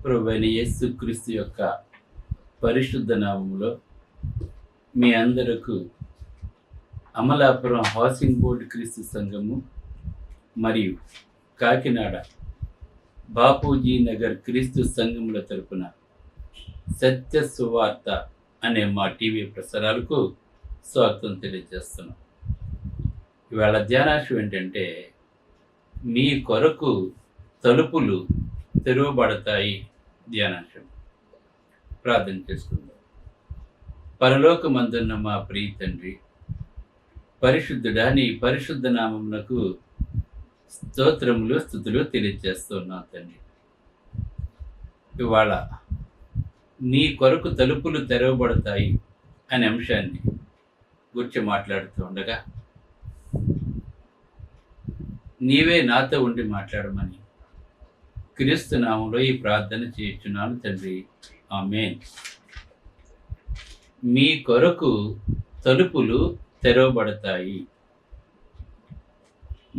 ప్రభువైన యేసుక్రీస్తు యొక్క పరిశుద్ధ నామములో మీ అందరకు అమలాపురం హౌసింగ్ బోర్డు క్రీస్తు సంఘము మరియు కాకినాడ బాపూజీ నగర్ క్రీస్తు సంఘముల తరపున సత్య సువార్త అనే మా టీవీ ప్రసారాలకు స్వాగతం తెలియజేస్తున్నాం. ఇవాళ ధ్యానాంశం ఏంటంటే, మీ కొరకు తలుపులు తెరవబడతాయి. ధ్యానాంశం ప్రార్థన చేసుకుందాం. పరలోకమందున్న మా ప్రియ తండ్రి, పరిశుద్ధుడా, నీ పరిశుద్ధ నామమునకు స్తోత్రములు స్తుతులు తెలియజేస్తున్నాం తండ్రి. ఇవాళ నీ కొరకు తలుపులు తెరవబడతాయి అనే అంశాన్ని గురించి మాట్లాడుతూ ఉండగా, నీవే నాతో ఉండి మాట్లాడమని క్రీస్తు నామములో ఈ ప్రార్థన చేయుచున్నాను తండ్రి, ఆమేన్. మీ కొరకు తలుపులు తెరవబడతాయి.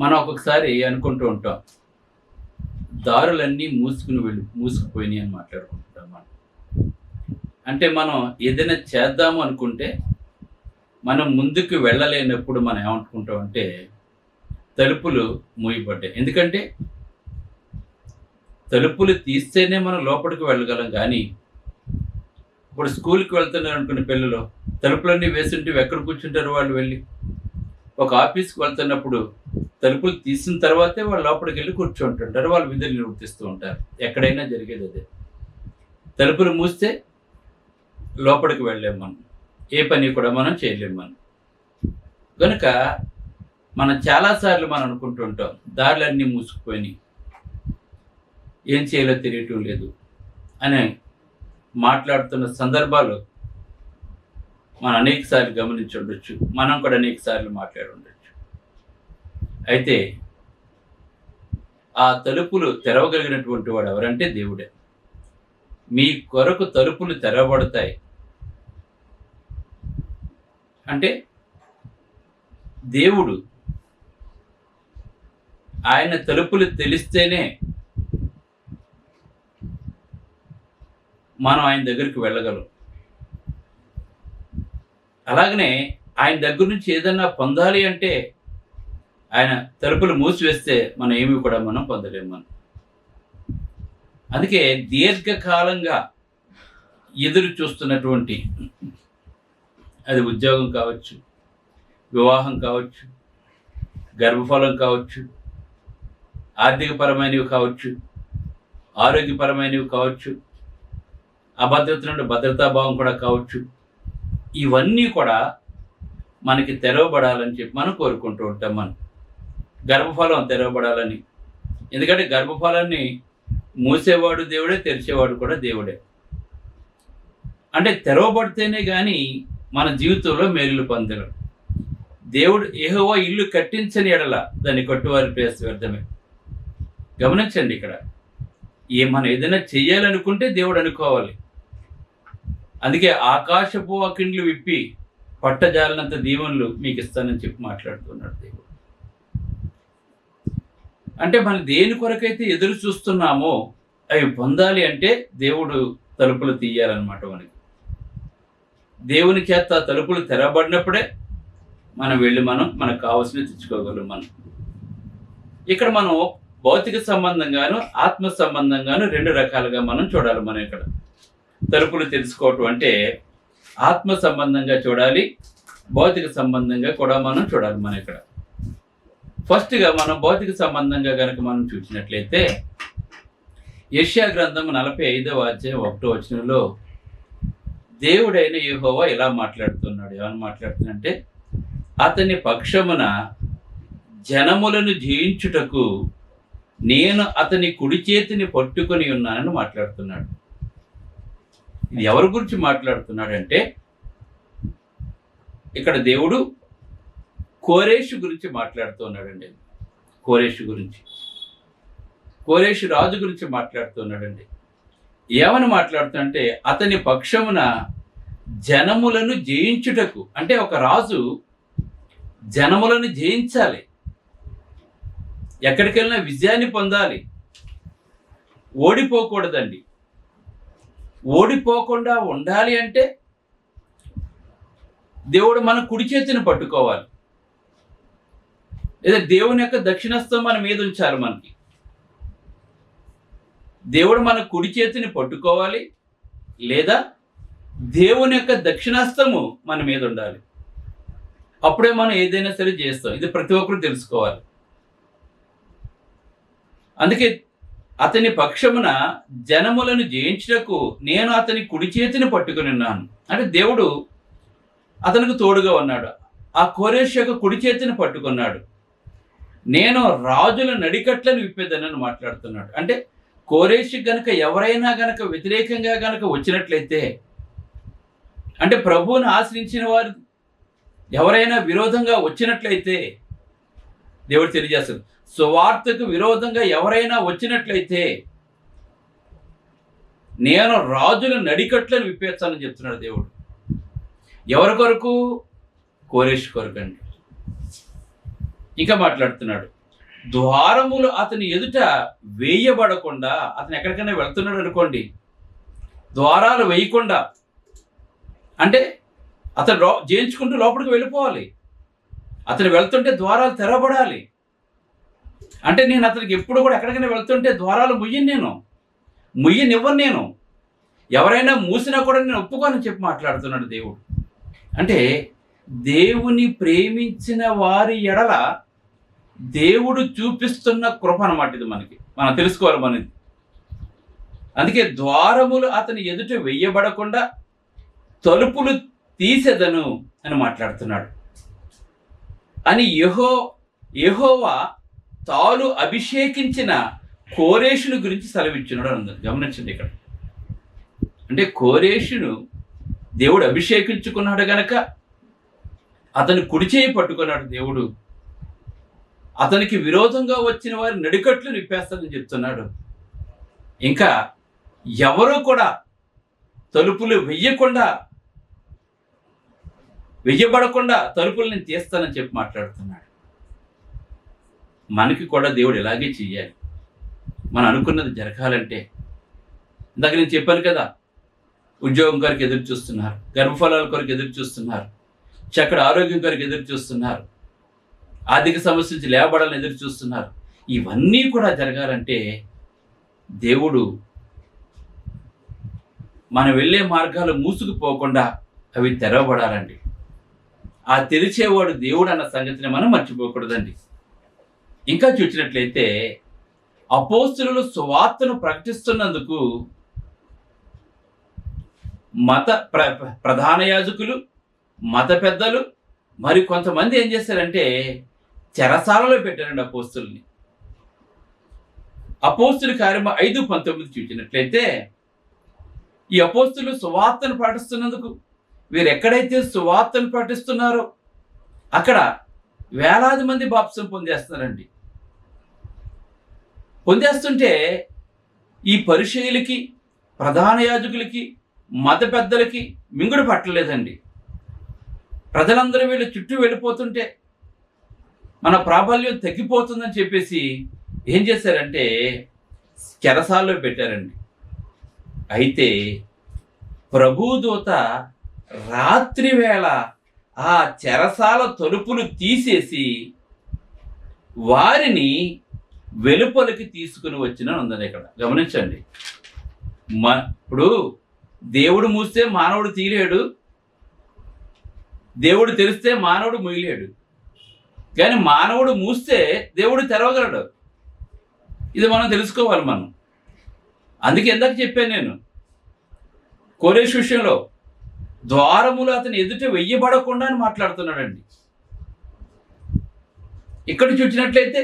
మనం ఒక్కొక్కసారి అనుకుంటూ ఉంటాం, దారులన్నీ మూసుకుపోయినాయి అని మాట్లాడుకుంటాం. అంటే మనం ఏదైనా చేద్దాము అనుకుంటే మనం ముందుకు వెళ్ళలేనప్పుడు మనం ఏమనుకుంటాం అంటే తలుపులు మూయబడ్డాయి. ఎందుకంటే తలుపులు తీస్తేనే మనం లోపలికి వెళ్ళగలం. కానీ ఇప్పుడు స్కూల్కి వెళ్తున్నారు అనుకున్న పిల్లలు, తలుపులన్నీ వేస్తుంటే ఎక్కడ కూర్చుంటారు వాళ్ళు? వెళ్ళి ఒక ఆఫీస్కి వెళ్తున్నప్పుడు తలుపులు తీసిన తర్వాతే వాళ్ళు లోపలికి వెళ్ళి కూర్చుంటుంటారు, వాళ్ళు విధులు నిర్వర్తిస్తూ ఉంటారు. ఎక్కడైనా జరిగేది అదే. తలుపులు మూస్తే లోపలికి వెళ్ళలేము, మనం ఏ పని కూడా మనం చేయలేము. మనం కనుక మనం చాలాసార్లు మనం అనుకుంటూ ఉంటాం, దారులన్నీ మూసుకుపోయినాయి, ఏం చేయాలో తెలియటం లేదు అని మాట్లాడుతున్న సందర్భాలు మనం అనేక సార్లు గమనించి ఉండొచ్చు. మనం కూడా అనేక సార్లు మాట్లాడి ఉండొచ్చు. అయితే ఆ తలుపులు తెరవగలిగినటువంటి వాడు ఎవరంటే దేవుడే. మీ కొరకు తలుపులు తెరవబడతాయి అంటే దేవుడు, ఆయన తలుపులు తెలిస్తేనే మనం ఆయన దగ్గరికి వెళ్ళగలం. అలాగనే ఆయన దగ్గర నుంచి ఏదన్నా పొందాలి అంటే ఆయన తలుపులు మూసివేస్తే మనం ఏమి కూడా మనం పొందలేము. మనం అందుకే దీర్ఘకాలంగా ఎదురు చూస్తున్నటువంటి, అది ఉద్యోగం కావచ్చు, వివాహం కావచ్చు, గర్భఫలం కావచ్చు, ఆర్థికపరమైనవి కావచ్చు, ఆరోగ్యపరమైనవి కావచ్చు, అభద్రత నుండి భద్రతాభావం కూడా కావచ్చు, ఇవన్నీ కూడా మనకి తెరవబడాలని చెప్పి మనం కోరుకుంటూ ఉంటాం. మనం గర్భఫలం తెరవబడాలని. ఎందుకంటే గర్భఫలాన్ని మూసేవాడు దేవుడే, తెరిచేవాడు కూడా దేవుడే. అంటే తెరవబడితేనే కానీ మన జీవితంలో మేలులు పొందగలం. దేవుడు యెహోవా ఇల్లు కట్టించని ఎడల దాన్ని కట్టువారి ప్రయాస వ్యర్థమే. గమనించండి, ఇక్కడ మనం ఏదైనా చెయ్యాలనుకుంటే దేవుడు అనుకోవాలి. అందుకే ఆకాశపు వాకిండ్లు విప్పి పట్టజాలనంత దీవెనలు మీకు ఇస్తానని చెప్పి మాట్లాడుతున్నాడు దేవుడు. అంటే మనం దేని కొరకైతే ఎదురు చూస్తున్నామో అవి పొందాలి అంటే దేవుడు తలుపులు తీయాలన్నమాట. దేవుని చేత తలుపులు తెరబడినప్పుడే మనం వెళ్ళి మనకు కావాల్సినవి తెచ్చుకోగలం. మనం ఇక్కడ మనం భౌతిక సంబంధంగాను ఆత్మ సంబంధంగాను రెండు రకాలుగా మనం చూడాలి. మనం ఇక్కడ తలుపులు తెలుసుకోవటం అంటే ఆత్మ సంబంధంగా చూడాలి, భౌతిక సంబంధంగా కూడా మనం చూడాలి. మనం ఇక్కడ ఫస్ట్గా మనం భౌతిక సంబంధంగా కనుక మనం చూసినట్లయితే యెషయా గ్రంథం 45వ అధ్యాయం 1వ వచనంలో దేవుడైన యెహోవా ఇలా మాట్లాడుతున్నాడు. ఏమని మాట్లాడుతున్నంటే, అతని పక్షమున జనములను జయించుటకు నేను అతని కుడి చేతిని పట్టుకొని ఉన్నానని మాట్లాడుతున్నాడు. ఇది ఎవరి గురించి మాట్లాడుతున్నాడంటే, ఇక్కడ దేవుడు కోరేషు గురించి మాట్లాడుతున్నాడండి. కోరేషు రాజు గురించి మాట్లాడుతున్నాడండి. ఏమని మాట్లాడుతుంటే, అతని పక్షమున జనములను జయించుటకు. అంటే ఒక రాజు జనములను జయించాలి, ఎక్కడికి వెళ్ళినా విజయాన్ని పొందాలి, ఓడిపోకూడదండి. ఓడిపోకుండా ఉండాలి అంటే దేవుడు మన కుడి చేతిని పట్టుకోవాలి, లేదా దేవుని యొక్క దక్షిణస్థం మన మీద ఉంచాలి. మనకి దేవుడు మన కుడి చేతిని పట్టుకోవాలి, లేదా దేవుని యొక్క దక్షిణాస్తము మన మీద ఉండాలి. అప్పుడే మనం ఏదైనా సరే చేస్తాం. ఇది ప్రతి ఒక్కరు తెలుసుకోవాలి. అందుకే అతని పక్షమున జనములను జయించుటకు నేను అతని కుడి చేతిని పట్టుకుని ఉన్నాను. అంటే దేవుడు అతనికి తోడుగా ఉన్నాడు. ఆ కోరేషు యొక్క కుడి చేతిని పట్టుకున్నాడు. నేను రాజుల నడికట్లను విప్పేదనని మాట్లాడుతున్నాడు. అంటే కోరేషు గనక ఎవరైనా గనక వ్యతిరేకంగా గనక వచ్చినట్లయితే, అంటే ప్రభువుని ఆశ్రయించిన వారు ఎవరైనా విరోధంగా వచ్చినట్లయితే, దేవుడు తెలియజేస్తాడు, సువార్తకు విరోధంగా ఎవరైనా వచ్చినట్లయితే నేను రాజుల నడికట్లను విప్పేస్తానని చెప్తున్నాడు దేవుడు. ఎవరి కొరకు? కోరేషు కొరకు అండి. ఇంకా మాట్లాడుతున్నాడు, ద్వారములు అతని ఎదుట వేయబడకుండా, అతను ఎక్కడికైనా వెళ్తున్నాడు అనుకోండి, ద్వారాలు వేయకుండా, అంటే అతను జయించుకుంటూ లోపలికి వెళ్ళిపోవాలి. అతను వెళ్తుంటే ద్వారాలు తెరవబడాలి. అంటే నేను అతనికి ఎప్పుడు కూడా ఎక్కడికైనా వెళ్తుంటే ద్వారాలు ముయ్యనివ్వను నేను. ఎవరైనా మూసినా కూడా నేను ఒప్పుకోనని చెప్పి మాట్లాడుతున్నాడు దేవుడు. అంటే దేవుని ప్రేమించిన వారి ఎడల దేవుడు చూపిస్తున్న కృప అన్నమాట. ఇది మనం తెలుసుకోవాలి మనది. అందుకే ద్వారములు అతని ఎదుట వెయ్యబడకుండా తలుపులు తీసెదను అని మాట్లాడుతున్నాడు. అని యెహోవా తాను అభిషేకించిన కోరేషును గురించి సెలవిచ్చున్నాడు అన్నది గమనించండి ఇక్కడ. అంటే కోరేషును దేవుడు అభిషేకించుకున్నాడు గనక అతని కుడి చేయి పట్టుకున్నాడు దేవుడు. అతనికి విరోధంగా వచ్చిన వారి నడికట్లు నిప్పేస్తాడని చెప్తున్నాడు. ఇంకా ఎవరూ కూడా తలుపులు వెయ్యబడకుండా తలుపులు నేను తీస్తానని చెప్పి మాట్లాడుతున్నాడు. మనకి కూడా దేవుడు ఇలాగే చెయ్యాలి. మనం అనుకున్నది జరగాలంటే. ఇందాక నేను చెప్పాను కదా, ఉద్యోగం కొరకు ఎదురు చూస్తున్నారు, గర్భఫలాల కొరకు ఎదురు చూస్తున్నారు, చక్కటి ఆరోగ్యం కొరకు ఎదురు చూస్తున్నారు, ఆర్థిక సమస్య నుంచి లేవబడాలని ఎదురు చూస్తున్నారు. ఇవన్నీ కూడా జరగాలంటే దేవుడు మనం వెళ్ళే మార్గాలు మూసుకుపోకుండా అవి తెరవబడాలండి. ఆ తెరిచేవాడు దేవుడు అన్న సంగతిని మనం మర్చిపోకూడదండి. ఇంకా చూసినట్లయితే అపోస్తులు సువార్తను ప్రకటిస్తున్నందుకు ప్రధాన యాజకులు, మత పెద్దలు, మరి కొంతమంది ఏం చేశారంటే చెరసాలలో పెట్టారండి అపోస్తుల్ని. అపోస్తుల కార్యము 5:19 చూసినట్లయితే ఈ అపోస్తులు సువార్తను ప్రకటిస్తున్నందుకు, వీరు ఎక్కడైతే సువార్తను ప్రకటిస్తున్నారో అక్కడ వేలాది మంది బాప్తిసం పొందేస్తున్నారండి. పొందేస్తుంటే ఈ పరిచయులకి, ప్రధాన యాజకులకి, మత పెద్దలకి మింగుడు పట్టలేదండి. ప్రజలందరూ వీళ్ళ చుట్టూ వెళ్ళిపోతుంటే మన ప్రాబల్యం తగ్గిపోతుందని చెప్పేసి ఏం చేశారంటే చెరసాల్లో పెట్టారండి. అయితే ప్రభుదూత రాత్రి వేళ ఆ చెరసాల తలుపులు తీసేసి వారిని వెలుపలికి తీసుకుని వచ్చిన ఉందని ఇక్కడ గమనించండి. ఇప్పుడు దేవుడు మూస్తే మానవుడు తీయలేడు, దేవుడు తెరిస్తే మానవుడు ముయ్యలేడు. కానీ మానవుడు మూస్తే దేవుడు తెరవగలడు. ఇది మనం తెలుసుకోవాలి. అందుకే ఎందాక చెప్పాను నేను, కోరేషు విషయంలో ద్వారములు అతని ఎదుట వెయ్యబడకుండా అని మాట్లాడుతున్నాడండి. ఇక్కడ చూసినట్లయితే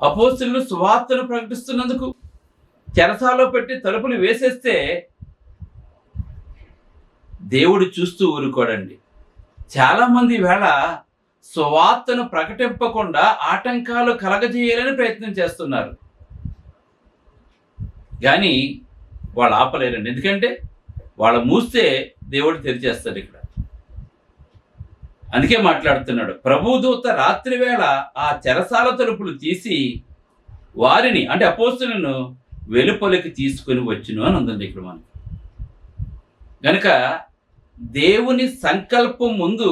అపోస్తులు సువార్తను ప్రకటిస్తున్నందుకు చెరసాల్లో పెట్టి తలుపులు వేసేస్తే దేవుడు చూస్తూ ఊరుకోడండి. చాలామంది వేళ సువార్తను ప్రకటింపకుండా ఆటంకాలు కలగజేయాలని ప్రయత్నం చేస్తున్నారు, కానీ వాళ్ళు ఆపలేరండి. ఎందుకంటే వాళ్ళు మూస్తే దేవుడు తెరిచేస్తాడు ఇక్కడ. అందుకే మాట్లాడుతున్నాడు, ప్రభుదూత రాత్రి వేళ ఆ చెరసాల తలుపులు తీసి వారిని, అంటే అపోస్తులను వెలుపలికి తీసుకుని వచ్చును అని ఉందండి ఇక్కడ మనకి. గనుక దేవుని సంకల్పం ముందు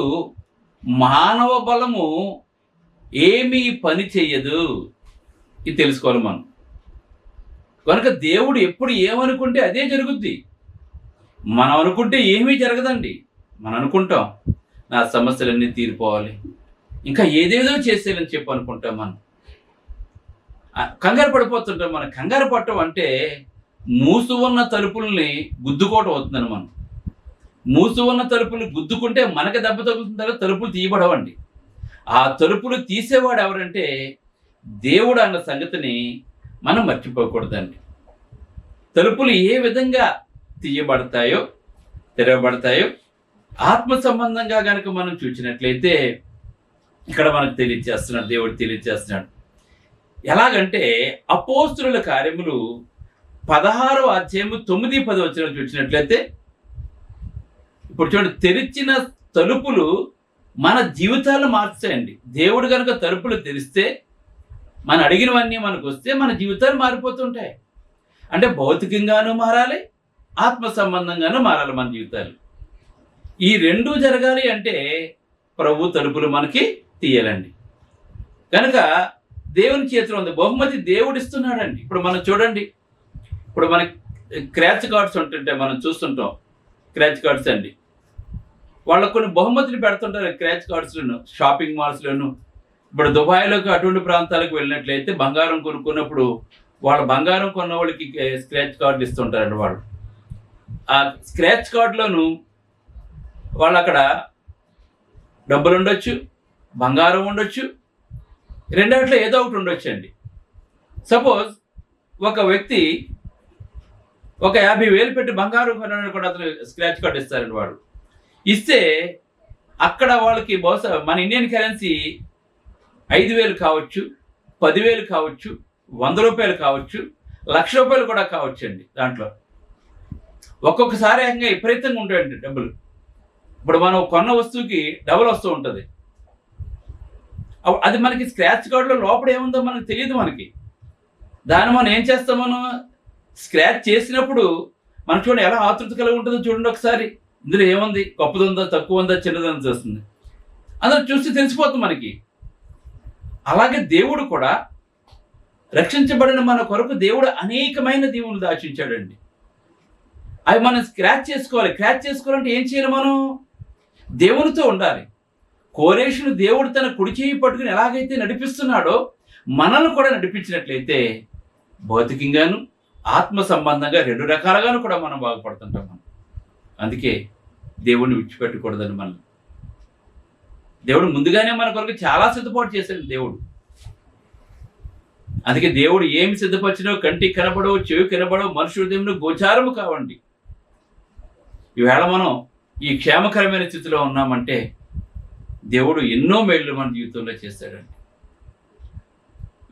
మానవ బలము ఏమీ పని చెయ్యదు. ఇది తెలుసుకోవాలి మనం. కనుక దేవుడు ఎప్పుడు ఏమనుకుంటే అదే జరుగుద్ది. మనం అనుకుంటే ఏమీ జరగదండి. మనం అనుకుంటాం నా సమస్యలన్నీ తీరిపోవాలి, ఇంకా ఏదేదో చేసేయాలని చెప్పి అనుకుంటాం. మనం కంగారు పడిపోతుంటాం. మనం కంగారు పడటం అంటే మూసు ఉన్న తలుపుల్ని గుద్దుకోవటం అవుతుందని. మనం మూసు ఉన్న తలుపులు గుద్దుకుంటే మనకి దెబ్బ తగులుతుంటారో తలుపులు తీయబడవండి. ఆ తలుపులు తీసేవాడు ఎవరంటే దేవుడు అన్న సంగతిని మనం మర్చిపోకూడదండి. తలుపులు ఏ విధంగా తీయబడతాయో తెరవబడతాయో ఆత్మ సంబంధంగా కనుక మనం చూసినట్లయితే ఇక్కడ మనకు తెలియజేస్తున్నాడు, దేవుడు తెలియజేస్తున్నాడు. ఎలాగంటే అపోస్తుల కార్యములు 16వ అధ్యాయము 9-10 వచనాలు చూసినట్లయితే, ఇప్పుడు చూడండి, తెరిచిన తలుపులు మన జీవితాలను మార్చాయండి. దేవుడు కనుక తలుపులు తెరిస్తే మనం అడిగినవన్నీ మనకు వస్తే మన జీవితాలు మారిపోతుంటాయి. అంటే భౌతికంగానూ మారాలి, ఆత్మ సంబంధంగానూ మారాలి మన జీవితాలు. ఈ రెండూ జరగాలి అంటే ప్రభు తలుపులు మనకి తీయాలండి. కనుక దేవుని చేతిలో ఉంది, బహుమతి దేవుడు ఇస్తున్నాడండి. ఇప్పుడు మనం చూడండి, ఇప్పుడు మనకి క్రాచ్ కార్డ్స్ ఉంటుంటే మనం చూస్తుంటాం. క్రాచ్ కార్డ్స్ అండి, వాళ్ళకు కొన్ని బహుమతులు పెడుతుంటారు క్రాచ్ కార్డ్స్లోను, షాపింగ్ మాల్స్లోను. ఇప్పుడు దుబాయ్లోకి అటువంటి ప్రాంతాలకు వెళ్ళినట్లయితే బంగారం కొనుక్కున్నప్పుడు వాళ్ళ బంగారం కొన్న వాళ్ళకి స్క్రాచ్ కార్డులు ఇస్తుంటారండి. వాళ్ళు ఆ స్క్రాచ్ కార్డులోను వాళ్ళు అక్కడ డబ్బులు ఉండొచ్చు, బంగారం ఉండొచ్చు, రెండిట్లో ఏదో ఒకటి ఉండొచ్చు అండి. సపోజ్ ఒక వ్యక్తి ఒక 50,000 పెట్టి బంగారం కొనడానికి కూడా అతను స్క్రాచ్ కార్డు ఇస్తారండి. వాడు ఇస్తే అక్కడ వాళ్ళకి బహుశా మన ఇండియన్ కరెన్సీ 5,000 కావచ్చు, 10,000 కావచ్చు, 100 రూపాయలు కావచ్చు, 1,00,000 రూపాయలు కూడా కావచ్చు అండి. దాంట్లో ఒక్కొక్కసారి ఏకంగా విపరీతంగా ఉంటాయండి డబ్బులు. ఇప్పుడు మనం కొన్న వస్తువుకి డబుల్ వస్తూ ఉంటుంది. అది మనకి స్క్రాచ్ కార్డులో లోపల ఏముందో మనకు తెలియదు. మనకి దాన్ని మనం ఏం చేస్తాం, మనం స్క్రాచ్ చేసినప్పుడు మనం చూడండి ఎలా ఆతృత కలిగి ఉంటుందో చూడండి ఒకసారి. ఇందులో ఏముంది, గొప్పది ఉందా, తక్కువ ఉందా, చిన్నదని చూస్తుంది. అందులో చూస్తే తెలిసిపోతుంది మనకి. అలాగే దేవుడు కూడా రక్షించబడిన మన కొరకు దేవుడు అనేకమైన దీవులు దాచించాడండి. అవి మనం స్క్రాచ్ చేసుకోవాలి. క్రాచ్ చేసుకోవాలంటే ఏం చేయాలి, మనం దేవునితో ఉండాలి. కోరేషును దేవుడు తన కుడి చేయి పట్టుకుని ఎలాగైతే నడిపిస్తున్నాడో మనల్ని కూడా నడిపించినట్లయితే భౌతికంగాను ఆత్మ సంబంధంగా రెండు రకాలుగాను కూడా మనం బాగుపడుతుంటాం. మనం అందుకే దేవుడిని విడిచిపెట్టకూడదని మనం. దేవుడు ముందుగానే మన కొరకు చాలా సిద్ధపాటు చేశాడు దేవుడు. అందుకే దేవుడు ఏమి సిద్ధపరిచినో కంటికి కనబడవు, చెవి కనబడవు, మనుషు హృదయంలో గోచారము కావండి. ఈవేళ మనం ఈ క్షేమకరమైన స్థితిలో ఉన్నామంటే దేవుడు ఎన్నో మేళ్ళు మన జీవితంలో చేస్తాడండి.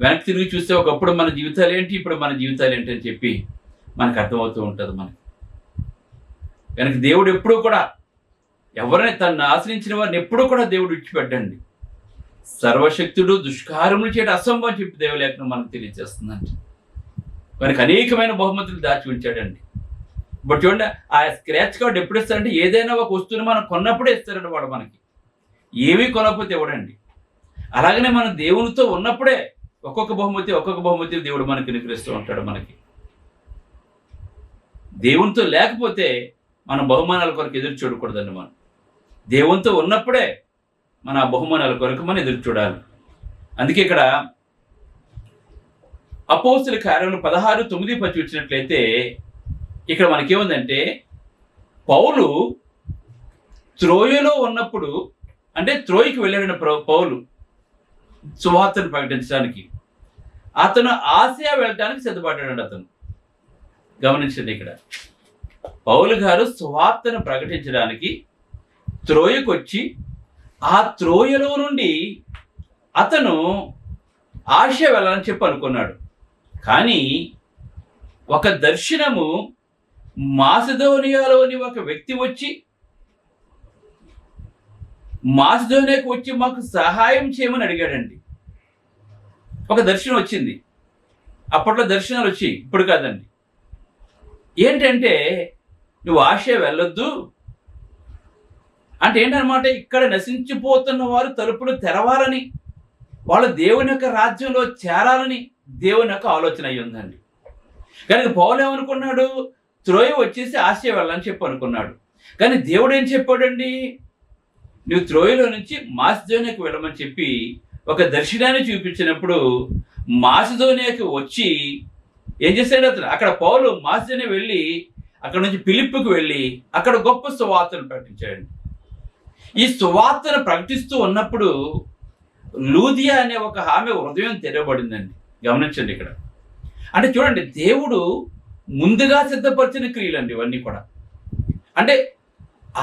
వెనక్కి తిరిగి చూస్తే ఒకప్పుడు మన జీవితాలు ఏంటి, ఇప్పుడు మన జీవితాలు ఏంటి అని చెప్పి మనకు అర్థమవుతూ ఉంటుంది మనకి. కనుక దేవుడు ఎప్పుడూ కూడా ఎవరిని తను ఆశ్రయించిన వారిని ఎప్పుడూ కూడా దేవుడు విడిచిపెట్టండి. సర్వశక్తుడు దుష్కారములు చేయడం అసంభవం చెప్పి దేవలేఖనం మనకు తెలియజేస్తుందండి. మనకి అనేకమైన బహుమతులు దాచి ఉంచాడండి. ఇప్పుడు చూడండి, ఆ స్క్రాచ్ కార్డు ఎప్పుడు ఇస్తారంటే ఏదైనా ఒక వస్తువుని మనం కొన్నప్పుడే ఇస్తారండి వాడు మనకి. ఏమీ కొనకపోతే ఇవ్వడండి. అలాగనే మనం దేవునితో ఉన్నప్పుడే ఒక్కొక్క బహుమతి దేవుడు మనకి అనుగ్రహిస్తూ ఉంటాడు. మనకి దేవునితో లేకపోతే మన బహుమానాల కొరకు ఎదురు చూడకూడదండి. మనం దేవునితో ఉన్నప్పుడే మన బహుమానాల కొరకు మనం ఎదురు చూడాలి. అందుకే ఇక్కడ అపోస్తుల కార్యములు 16:9 చూసినట్లయితే ఇక్కడ మనకేముందంటే, పౌలు త్రోయలో ఉన్నప్పుడు, అంటే త్రోయికి వెళ్ళాడు పౌలు సువార్తను ప్రకటించడానికి. అతను ఆసియా వెళ్ళడానికి సిద్ధపడ్డాడు. అతను గమనించండి, ఇక్కడ పౌలు గారు సువార్తను ప్రకటించడానికి త్రోయకు వచ్చి ఆ త్రోయలో నుండి అతను ఆసియా వెళ్ళాలని చెప్పి అనుకున్నాడు. కానీ ఒక దర్శనము మాసిదోనియాలోని ఒక వ్యక్తి వచ్చి మాసిదోనియాకు వచ్చి మాకు సహాయం చేయమని అడిగాడండి. ఒక దర్శనం వచ్చింది. అప్పట్లో దర్శనాలు వచ్చి ఇప్పుడు కాదండి. ఏంటంటే నువ్వు ఆసియా వెళ్ళొద్దు అంటే ఏంటనమాట, ఇక్కడ నశించిపోతున్న వారు తలుపులు తెరవాలని, వాళ్ళు దేవుని యొక్క రాజ్యంలో చేరాలని దేవుని యొక్క ఆలోచన అయి ఉందండి. కానీ పౌలు ఏమనుకున్నాడు, త్రోయ వచ్చేసి ఆసియా వెళ్ళని చెప్పి అనుకున్నాడు. కానీ దేవుడు ఏం చెప్పాడండి, నువ్వు త్రోయలో నుంచి మాసిదోనియాకి వెళ్ళమని చెప్పి ఒక దర్శనాన్ని చూపించినప్పుడు మాసిదోనియాకి వచ్చి ఏం చేశాడు అతను, అక్కడ పౌలు మాసిదోనియా వెళ్ళి అక్కడ నుంచి ఫిలిప్పుకి వెళ్ళి అక్కడ గొప్ప సువార్తను ప్రకటించాడు. ఈ సువార్తను ప్రకటిస్తూ ఉన్నప్పుడు లూదియా అనే ఒక ఆమె హృదయం తెరవబడిందండి. గమనించండి ఇక్కడ. అంటే చూడండి, దేవుడు ముందుగా సిద్ధపరిచిన క్రియలండి ఇవన్నీ కూడా. అంటే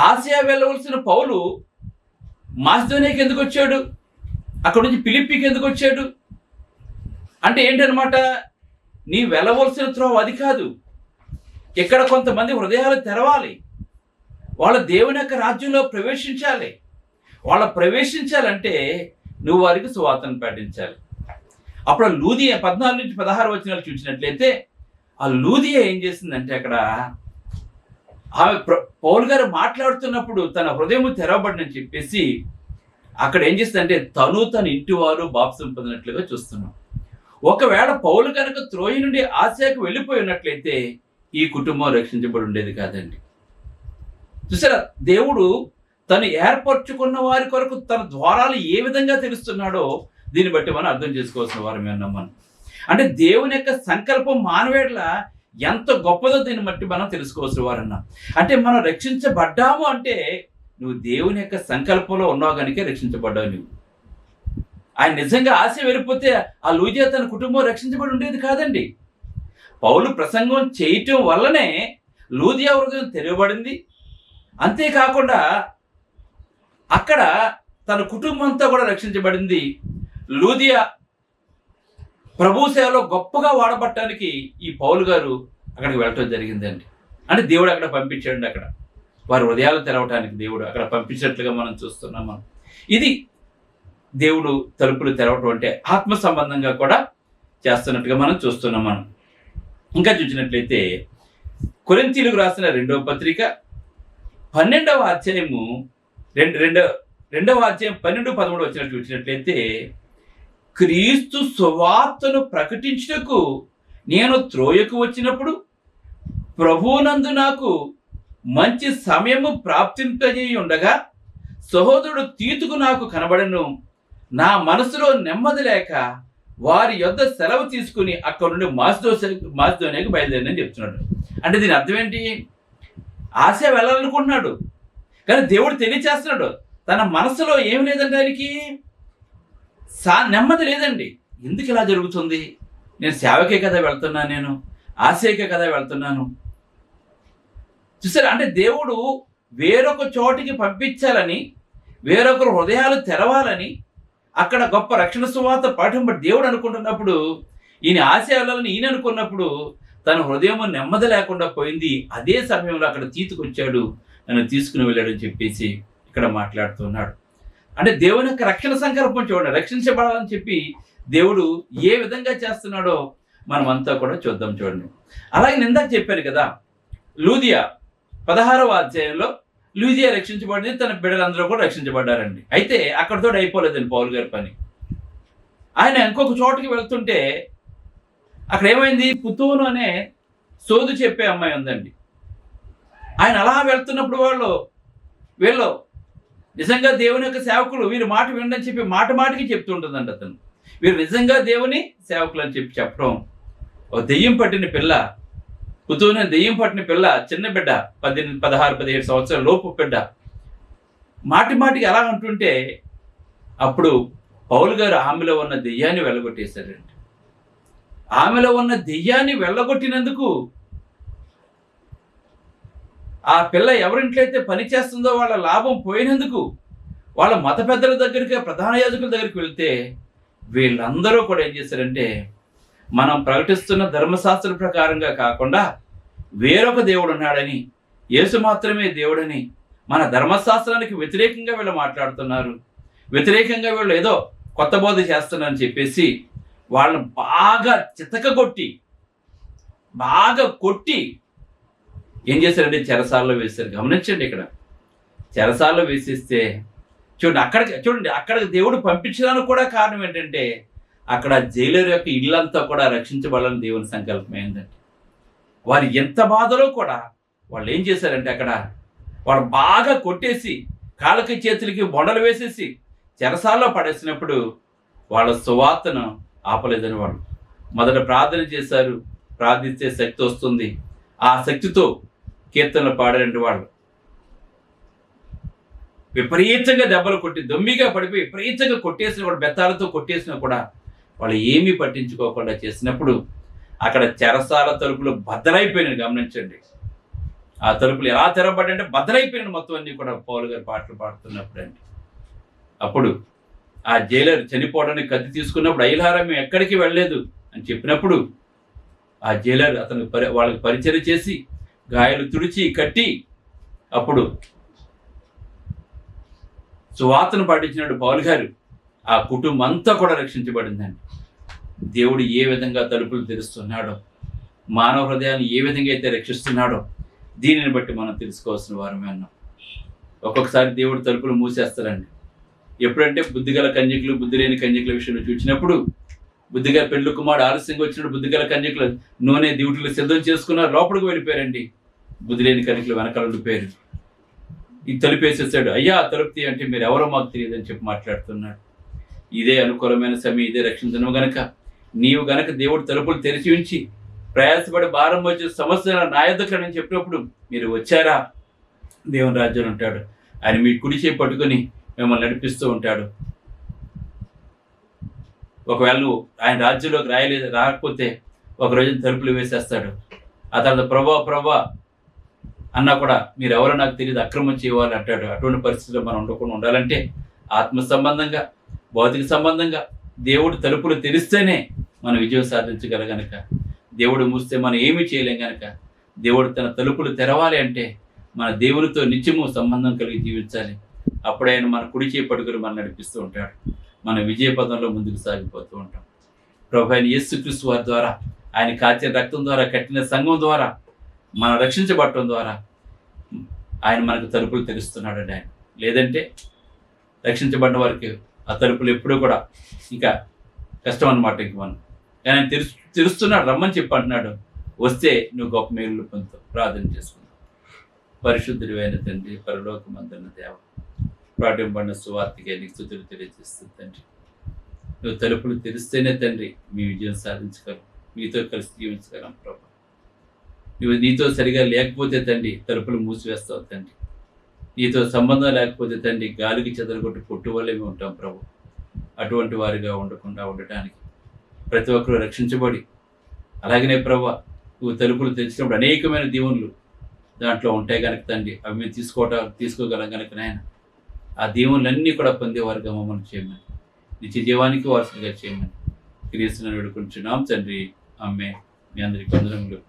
ఆసియా వెళ్ళవలసిన పౌలు మాసిదోనియాకి ఎందుకు వచ్చాడు, అక్కడ నుంచి ఫిలిప్పీకి ఎందుకు వచ్చాడు అంటే ఏంటనమాట, నీ వెళ్ళవలసిన త్రోవ అది కాదు. ఇక్కడ కొంతమంది హృదయాలు తెరవాలి, వాళ్ళ దేవుని యొక్క రాజ్యంలో ప్రవేశించాలి. వాళ్ళ ప్రవేశించాలంటే నువ్వు వారికి సువార్తను ప్రకటించాలి. అప్పుడు లూదియా 14 నుంచి 16 వచనాలు చూసినట్లయితే ఆ లూదియా ఏం చేసిందంటే, అక్కడ ఆమె పౌలు గారు మాట్లాడుతున్నప్పుడు తన హృదయం తెరవబడినని చెప్పేసి అక్కడ ఏం చేస్తుందంటే తన ఇంటి వారు బాప్తిసం పొందినట్లుగా చూస్తున్నాం. ఒకవేళ పౌలు కనుక త్రోయ నుండి ఆసియాకు వెళ్ళిపోయి ఉన్నట్లయితే ఈ కుటుంబం రక్షించబడి ఉండేది కాదండి. చూసారా, దేవుడు తను ఏర్పరచుకున్న వారి కొరకు తన ద్వారాలు ఏ విధంగా తెలుస్తున్నాడో దీన్ని బట్టి మనం అర్థం చేసుకోవాల్సిన వారమే ఉన్నాం మనం. అంటే దేవుని యొక్క సంకల్పం మానవేట్ల ఎంత గొప్పదో దీన్ని బట్టి మనం తెలుసుకోవాల్సిన వారన్నాం. అంటే మనం రక్షించబడ్డాము అంటే నువ్వు దేవుని యొక్క సంకల్పంలో ఉన్నావు కనుక రక్షించబడ్డావు. నువ్వు ఆయన నిజంగా ఆశ వెళ్ళిపోతే ఆ లూదియా తన కుటుంబం రక్షించబడి ఉండేది కాదండి. పౌలు ప్రసంగం చేయటం వల్లనే లూదియా హృదయం తెరవబడింది. అంతేకాకుండా అక్కడ తన కుటుంబం అంతా కూడా రక్షించబడింది. లూదియా ప్రభు సేవలో గొప్పగా వాడబట్టడానికి ఈ పౌలు గారు అక్కడికి వెళ్ళటం జరిగిందండి. అంటే దేవుడు అక్కడ పంపించాడు, అక్కడ వారి హృదయాలు తెరవటానికి దేవుడు అక్కడ పంపించినట్లుగా మనం చూస్తున్నాం. మనం ఇది దేవుడు తలుపులు తెరవటం అంటే ఆత్మ సంబంధంగా కూడా చేస్తున్నట్టుగా మనం చూస్తున్నాం. మనం ఇంకా చూసినట్లయితే కొరింథీయులకు రాసిన 2వ పత్రిక 12వ అధ్యాయము 2వ అధ్యాయం 12-13 వచ్చినట్టు చూసినట్లయితే, క్రీస్తు సువార్తను ప్రకటించుటకు నేను త్రోయకు వచ్చినప్పుడు ప్రభువునందు నాకు మంచి సమయము ప్రాప్తింపజేయి ఉండగా సహోదరుడు తీతుకు నాకు కనబడను. నా మనసులో నెమ్మది లేక వారి యొద్ద సెలవు తీసుకుని అక్కడ నుండి మాసిదోనియాకి బయలుదేరని చెప్తున్నాడు. అంటే దీని అర్థం ఏంటి, ఆశ వెళ్ళాలనుకుంటున్నాడు కానీ దేవుడు తెలియచేస్తున్నాడు తన మనసులో ఏమి లేదంటే ఆయనకి నెమ్మది లేదండి. ఎందుకు ఇలా జరుగుతుంది, నేను సేవకే కదా వెళ్తున్నాను, నేను ఆశయకే కదా వెళ్తున్నాను. చూసారా, అంటే దేవుడు వేరొక చోటికి పంపించాలని, వేరొకరు హృదయాలు తెరవాలని, అక్కడ గొప్ప రక్షణ సువార్త పాఠం దేవుడు అనుకుంటున్నప్పుడు ఈయన ఆశయాలని ఈయన అనుకున్నప్పుడు తన హృదయం నెమ్మది లేకుండా పోయింది. అదే సమయంలో అక్కడ తీసుకొచ్చాడు, నన్ను తీసుకుని వెళ్ళాడని చెప్పేసి ఇక్కడ మాట్లాడుతున్నాడు. అంటే దేవుని యొక్క రక్షణ సంకల్పం చూడండి, రక్షించబడాలని చెప్పి దేవుడు ఏ విధంగా చేస్తున్నాడో మనం అంతా కూడా చూద్దాం. చూడండి, అలాగే నిందాక చెప్పాను కదా, లూదియా 16వ అధ్యాయంలో లూదియా రక్షించబడింది, తన బిడ్డలందరూ కూడా రక్షించబడ్డారండి. అయితే అక్కడితో అయిపోలేదండి పౌలు గారి పని. ఆయన ఇంకొక చోటుకి వెళ్తుంటే అక్కడ ఏమైంది, పుతూను అనే సోదు చెప్పే అమ్మాయి ఉందండి. ఆయన అలా వెళ్తున్నప్పుడు వీళ్ళు నిజంగా దేవుని యొక్క సేవకులు, వీరు మాట వినని చెప్పి మాటికి చెప్తుంటుందండి అతను. వీరు నిజంగా దేవుని సేవకులు అని చెప్పడం, ఓ దెయ్యం పట్టిన పిల్ల, పుతూను దెయ్యం పట్టిన పిల్ల, చిన్న బిడ్డ, 16-17 సంవత్సరాల లోపు బిడ్డ మాటికి అలా అంటుంటే అప్పుడు పౌలు గారు ఆమెలో ఉన్న దెయ్యాన్ని వెళ్ళగొట్టేశారండి. ఆమెలో ఉన్న దెయ్యాన్ని వెళ్ళగొట్టినందుకు ఆ పిల్ల ఎవరింట్లయితే పని చేస్తుందో వాళ్ళ లాభం పోయినందుకు వాళ్ళ మత పెద్దల దగ్గరికి, ప్రధాన యాజకుల దగ్గరికి వెళ్తే వీళ్ళందరూ కూడా ఏం చేశారంటే, మనం ప్రకటిస్తున్న ధర్మశాస్త్రం ప్రకారంగా కాకుండా వేరొక దేవుడు ఉన్నాడని, యేసు మాత్రమే దేవుడని, మన ధర్మశాస్త్రానికి వ్యతిరేకంగా వీళ్ళు మాట్లాడుతున్నారు, వ్యతిరేకంగా వీళ్ళు ఏదో కొత్త బోధ చేస్తున్నారని చెప్పేసి వాళ్ళని బాగా చితకగొట్టి, బాగా కొట్టి ఏం చేశారంటే చెరసాలలో వేశారు. గమనించండి, ఇక్కడ చెరసాలలో వేసేస్తే చూడండి అక్కడికి దేవుడు పంపించడానికి కూడా కారణం ఏంటంటే అక్కడ జైలర్ యొక్క ఇల్లంతా కూడా రక్షించబడాలని దేవుని సంకల్పం ఏంటంటే వారు ఎంత బాధలో కూడా వాళ్ళు ఏం చేశారంటే అక్కడ వాళ్ళు బాగా కొట్టేసి కాళ్ళకి చేతులకి బొండలు వేసేసి చెరసాల్లో పడేసినప్పుడు వాళ్ళ సువార్తను ఆపలేదని వాళ్ళు మొదట ప్రార్థన చేశారు. ప్రార్థిస్తే శక్తి వస్తుంది. ఆ శక్తితో కీర్తనలు పాడారంటే వాళ్ళు విపరీతంగా దెబ్బలు కొట్టి దొమ్మిగా పడిపోయి విపరీతంగా కొట్టేసిన కూడా బెత్తాలతో కొట్టేసినా కూడా వాళ్ళు ఏమీ పట్టించుకోకుండా చేసినప్పుడు అక్కడ చెరసాల తలుపులు బద్దలైపోయినాయి. గమనించండి, ఆ తలుపులు ఎలా తెరబడ్డంటే బద్దలైపోయినాయి మొత్తం అన్నీ కూడా పౌలు గారు పాటలు పాడుతున్నప్పుడు అండి. అప్పుడు ఆ జైలర్ చనిపోవడానికి కత్తి తీసుకున్నప్పుడు అయ్యలారా మేము ఎక్కడికి వెళ్ళలేదు అని చెప్పినప్పుడు ఆ జైలర్ అతను వాళ్ళకి పరిచయం చేసి గాయాలు తుడిచి కట్టి అప్పుడు సువార్తను పాటించినాడు పౌలు గారు. ఆ కుటుంబం అంతా కూడా రక్షించబడిందండి. దేవుడు ఏ విధంగా తలుపులు తెరుస్తున్నాడో, మానవ హృదయాన్ని ఏ విధంగా అయితే రక్షిస్తున్నాడో దీనిని బట్టి మనం తెలుసుకోవాల్సిన వారమే అన్నాం. ఒక్కొక్కసారి దేవుడు తలుపులు మూసేస్తారండి. ఎప్పుడంటే బుద్ధిగల కన్యకులు బుద్ధి లేని కన్యకుల విషయంలో చూసినప్పుడు బుద్ధిగల పెండ్లి కుమారుడు ఆలస్యంగా వచ్చినప్పుడు బుద్ధిగల కన్యకులు నూనె డ్యూటీలు సిద్ధం చేసుకున్నారు, లోపలికి వెళ్ళిపోయారండి. బుద్ధి లేని కన్యకులు వెనకాల ఉండిపోయారు. ఈ తలుపు వేసేసాడు. అయ్యా తలుపు తీ అంటే మీరు ఎవరో మాకు తెలియదని చెప్పి మాట్లాడుతున్నాడు. ఇదే అనుకూలమైన సమయం, ఇదే రక్షించను గనక నీవు గనక దేవుడు తలుపులు తెరిచి ఉంచి ప్రయాసపడి భారం వచ్చే సమస్య నా యొద్దకు నేను చెప్పినప్పుడు మీరు వచ్చారా, దేవుని రాజ్యంలో ఉంటాడు. ఆయన మీ కుడి చేయి పట్టుకొని మిమ్మల్ని నడిపిస్తూ ఉంటాడు. ఒకవేళ నువ్వు ఆయన రాజ్యంలోకి రాకపోతే ఒక రోజు తలుపులు వేసేస్తాడు. ఆ తర్వాత ప్రభా అన్నా కూడా మీరు ఎవరో నాకు తెలియదు, అక్రమం చేయాలి అంటాడు. అటువంటి పరిస్థితుల్లో మనం ఉండకుండా ఉండాలంటే ఆత్మ సంబంధంగా భౌతిక సంబంధంగా దేవుడు తలుపులు తెరిస్తేనే మనం విజయం సాధించగల గనక, దేవుడు మూస్తే మనం ఏమీ చేయలేం గనక దేవుడు తన తలుపులు తెరవాలి అంటే మన దేవునితో నిత్యము సంబంధం కలిగి జీవించాలి. అప్పుడే ఆయన మన కుడి చేయి పట్టుకుని మనం నడిపిస్తూ ఉంటాడు. మన విజయ పదంలో ముందుకు సాగిపోతూ ఉంటాం. ప్రభు అయిన యేసుక్రీస్తు వారి ద్వారా, ఆయన కాచిన రక్తం ద్వారా, కట్టిన సంఘం ద్వారా, మనం రక్షించబడటం ద్వారా ఆయన మనకు తలుపులు తెరుస్తున్నాడు. ఆయన లేదంటే రక్షించబడిన వారికి ఆ తలుపులు ఎప్పుడూ కూడా ఇంకా కష్టం అన్నమాట. ఇంక మనం కానీ ఆయన తెరుస్తున్నాడు, రమ్మని చెప్పి అంటున్నాడు. వస్తే నువ్వు గొప్ప మేలు పొందుతావు. ప్రార్థన చేసుకుందాం. పరిశుద్ధుడైన తండ్రి, పరలోకమందున్న దేవ, ప్రాటింపబడిన సువార్తగా నీకు స్తుతులు తెలియజేస్తుంది తండ్రి. నువ్వు తలుపులు తెరిస్తేనే తండ్రి మీ విజయం సాధించగలం, మీతో కలిసి జీవించగలం. ప్రభు నువ్వు నీతో సరిగా లేకపోతే తండ్రి తలుపులు మూసివేస్తావు తండ్రి. నీతో సంబంధం లేకపోతే తండ్రి గాలికి చెదరగొట్టి పొట్టు వల్లే మేము ఉంటాం ప్రభు. అటువంటి వారిగా ఉండకుండా ఉండటానికి ప్రతి ఒక్కరూ రక్షించబడి, అలాగనే ప్రభు నువ్వు తలుపులు తెరిచినప్పుడు అనేకమైన దీవెనలు దాంట్లో ఉంటాయి కనుక తండ్రి అవి మేము తీసుకోగలం కనుక నాయన ఆ దీవెనలన్నీ కూడా పొందేవారుగా మమ్మల్ని చేయమని, నిత్య జీవానికి వారసులుగా చేయమని క్రీస్తును వేడుకుంటున్నాం తండ్రి. ఆమె మీ అందరికీ వందనములు.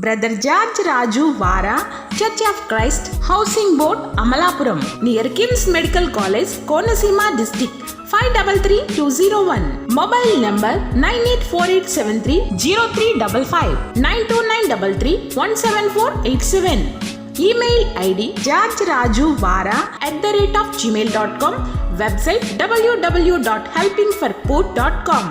బ్రదర్ జార్జ్ రాజు వారా, church of Christ, housing board, Amalapuram, near KIMS medical college, Konaseema district, 538201. Mobile number 9848730355, 929331747. Email ID georgerajuvara@gmail.com. Website www.helpingforpoor.com.